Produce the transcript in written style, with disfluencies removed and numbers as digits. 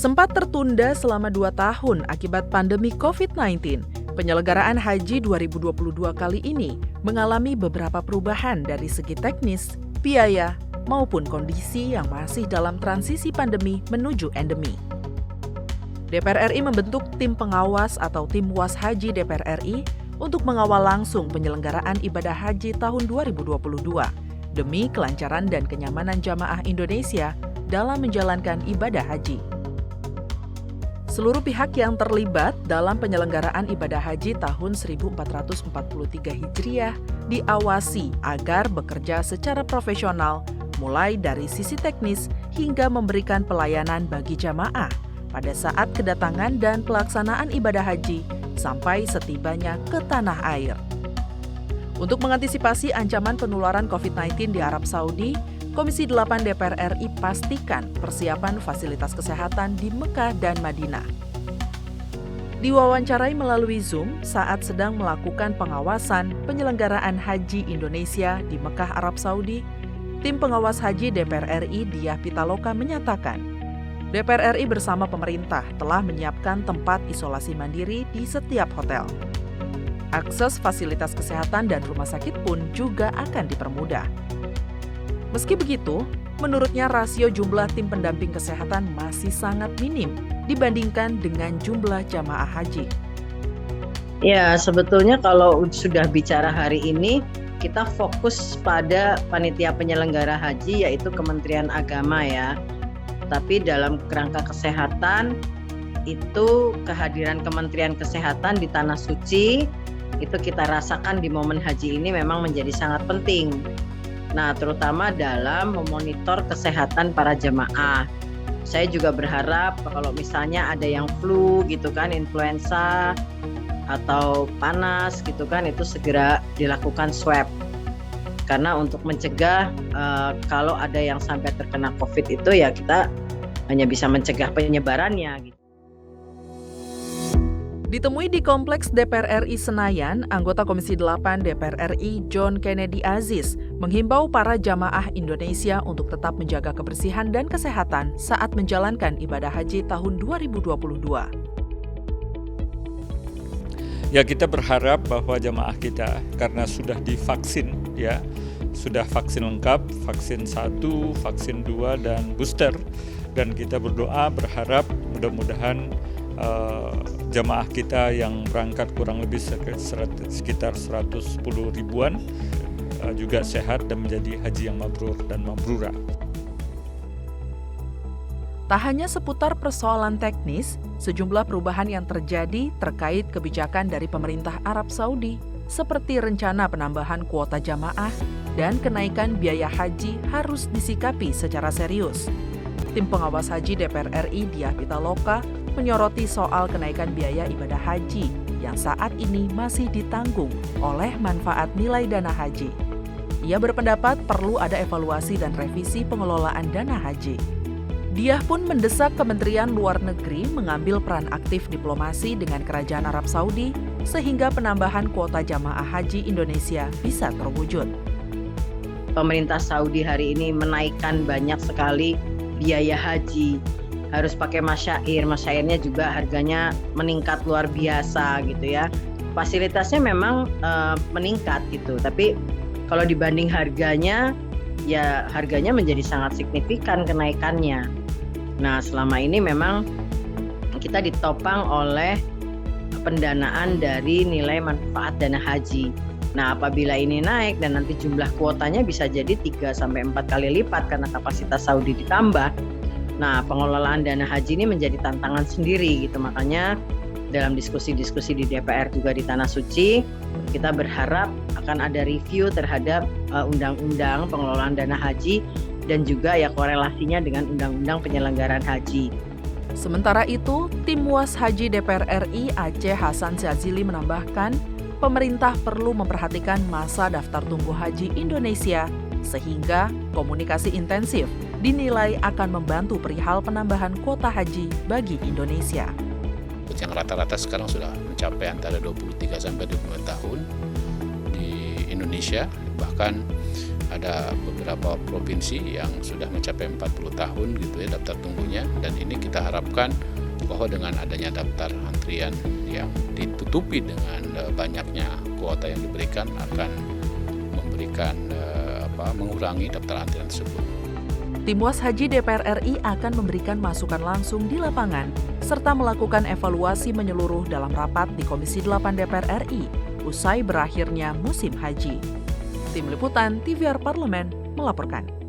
Sempat tertunda selama 2 tahun akibat pandemi COVID-19, penyelenggaraan haji 2022 kali ini mengalami beberapa perubahan dari segi teknis, biaya, maupun kondisi yang masih dalam transisi pandemi menuju endemi. DPR RI membentuk tim pengawas atau tim Was Haji DPR RI untuk mengawal langsung penyelenggaraan ibadah haji tahun 2022 demi kelancaran dan kenyamanan jamaah Indonesia dalam menjalankan ibadah haji. Seluruh pihak yang terlibat dalam penyelenggaraan ibadah haji tahun 1443 Hijriah diawasi agar bekerja secara profesional, mulai dari sisi teknis hingga memberikan pelayanan bagi jamaah pada saat kedatangan dan pelaksanaan ibadah haji sampai setibanya ke tanah air. Untuk mengantisipasi ancaman penularan COVID-19 di Arab Saudi, Komisi 8 DPR RI pastikan persiapan fasilitas kesehatan di Mekah dan Madinah. Diwawancarai melalui Zoom saat sedang melakukan pengawasan penyelenggaraan haji Indonesia di Mekah, Arab Saudi, tim pengawas haji DPR RI Diah Pitaloka menyatakan, DPR RI bersama pemerintah telah menyiapkan tempat isolasi mandiri di setiap hotel. Akses fasilitas kesehatan dan rumah sakit pun juga akan dipermudah. Meski begitu, menurutnya rasio jumlah tim pendamping kesehatan masih sangat minim dibandingkan dengan jumlah jamaah haji. Ya, sebetulnya kalau sudah bicara hari ini, kita fokus pada panitia penyelenggara haji yaitu Kementerian Agama ya. Tapi dalam kerangka kesehatan, itu kehadiran Kementerian Kesehatan di Tanah Suci, itu kita rasakan di momen haji ini memang menjadi sangat penting. Nah, terutama dalam memonitor kesehatan para jemaah. Saya juga berharap kalau misalnya ada yang flu gitu kan, influenza atau panas gitu kan, itu segera dilakukan swab. Karena untuk mencegah kalau ada yang sampai terkena COVID itu ya kita hanya bisa mencegah penyebarannya gitu. Ditemui di Kompleks DPR RI Senayan, anggota Komisi 8 DPR RI John Kennedy Aziz menghimbau para jamaah Indonesia untuk tetap menjaga kebersihan dan kesehatan saat menjalankan ibadah haji tahun 2022. Ya, kita berharap bahwa jamaah kita karena sudah divaksin ya, sudah vaksin lengkap, vaksin 1, vaksin 2 dan booster, dan kita berdoa berharap mudah-mudahan jamaah kita yang berangkat kurang lebih sekitar 110 ribuan juga sehat dan menjadi haji yang mabrur dan mabrurah. Tak hanya seputar persoalan teknis, sejumlah perubahan yang terjadi terkait kebijakan dari pemerintah Arab Saudi, seperti rencana penambahan kuota jamaah dan kenaikan biaya haji harus disikapi secara serius. Tim pengawas haji DPR RI Diah Pitaloka menyoroti soal kenaikan biaya ibadah haji yang saat ini masih ditanggung oleh manfaat nilai dana haji. Ia berpendapat perlu ada evaluasi dan revisi pengelolaan dana haji. Diah pun mendesak Kementerian Luar Negeri mengambil peran aktif diplomasi dengan Kerajaan Arab Saudi sehingga penambahan kuota jamaah haji Indonesia bisa terwujud. Pemerintah Saudi hari ini menaikkan banyak sekali biaya haji, harus pakai masyairnya juga harganya meningkat luar biasa gitu ya. Fasilitasnya memang meningkat gitu, tapi kalau dibanding harganya, ya harganya menjadi sangat signifikan kenaikannya. Nah, selama ini memang kita ditopang oleh pendanaan dari nilai manfaat dana haji. Nah, apabila ini naik dan nanti jumlah kuotanya bisa jadi 3-4 kali lipat karena kapasitas Saudi ditambah. Nah, pengelolaan dana haji ini menjadi tantangan sendiri gitu. Makanya dalam diskusi-diskusi di DPR juga di Tanah Suci, kita berharap akan ada review terhadap undang-undang pengelolaan dana haji dan juga ya korelasinya dengan undang-undang penyelenggaraan haji. Sementara itu, tim Was Haji DPR RI Aceh Hasan Syazili menambahkan, pemerintah perlu memperhatikan masa daftar tunggu haji Indonesia sehingga komunikasi intensif dinilai akan membantu perihal penambahan kuota haji bagi Indonesia. Yang rata-rata sekarang sudah mencapai antara 23 sampai 25 tahun di Indonesia, bahkan ada beberapa provinsi yang sudah mencapai 40 tahun gitu ya daftar tunggunya, dan ini kita harapkan bahwa dengan adanya daftar antrian yang ditutupi dengan banyaknya kuota yang diberikan akan memberikan mengurangi daftar antrian tersebut. Tim Was Haji DPR RI akan memberikan masukan langsung di lapangan serta melakukan evaluasi menyeluruh dalam rapat di Komisi 8 DPR RI usai berakhirnya musim haji. Tim Liputan TVR Parlemen melaporkan.